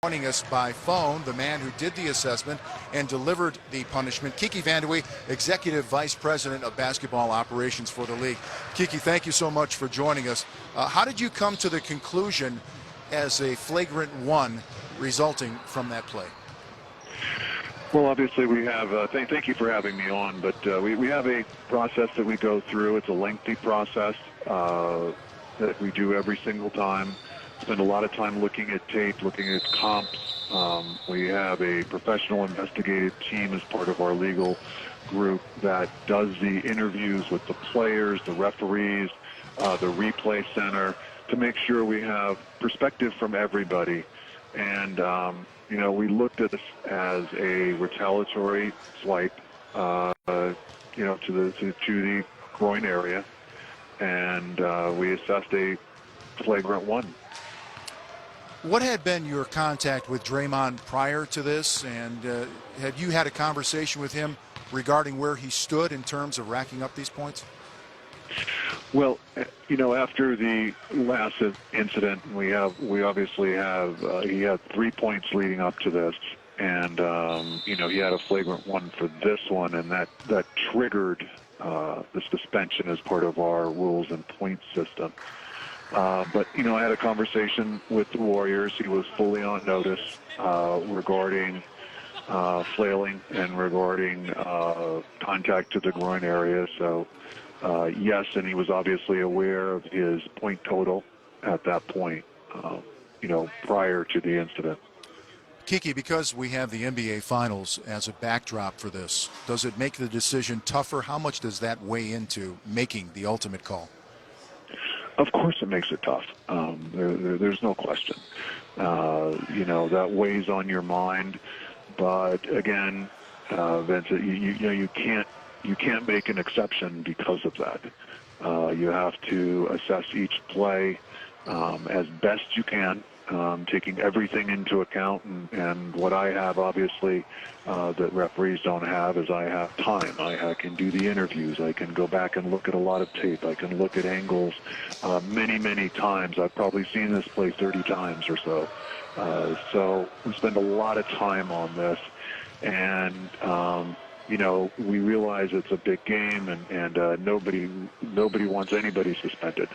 Joining us by phone, the man who did the assessment and delivered the punishment, Kiki VanDeWeghe, Executive Vice President of Basketball Operations for the league. Kiki, thank you so much for joining us. How did you come to the conclusion as a flagrant one resulting from that play? Well, obviously we have, thank you for having me on, but we have a process that we go through. It's a lengthy process that we do every single time. Spend a lot of time looking at tape, looking at comps. We have a professional investigative team as part of our legal group that does the interviews with the players, the referees, the replay center, to make sure we have perspective from everybody. And, we looked at this as a retaliatory swipe, to the groin area, and we assessed a flagrant one. What had been your contact with Draymond prior to this, and had you had a conversation with him regarding where he stood in terms of racking up these points? Well, after the last incident, he had 3 points leading up to this, and he had a flagrant one for this one, and that triggered the suspension as part of our rules and point system. But I had a conversation with the Warriors. He was fully on notice regarding flailing and regarding contact to the groin area. So, yes, and he was obviously aware of his point total at that point, prior to the incident. Kiki, because we have the NBA Finals as a backdrop for this, does it make the decision tougher? How much does that weigh into making the ultimate call? Of course it makes it tough. There's no question. That weighs on your mind. But again, Vince, you can't make an exception because of that. You have to assess each play as best you can, taking everything into account. And what I have, obviously, that referees don't have, is I have time. I can do the interviews. I can go back and look at a lot of tape. I can look at angles many, many times. I've probably seen this play 30 times or so. So we spend a lot of time on this. And, we realize it's a big game, and nobody wants anybody suspended.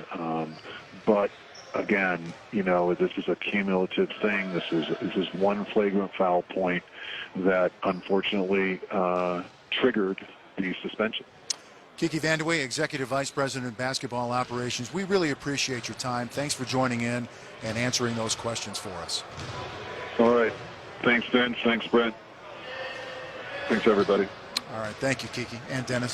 But again, this is a cumulative thing. This is one flagrant foul point that unfortunately triggered the suspension. Kiki VanDeWeghe, Executive Vice President of Basketball Operations. We really appreciate your time. Thanks for joining in and answering those questions for us. All right. Thanks, Vince. Thanks, Brent. Thanks, everybody. All right. Thank you, Kiki and Dennis.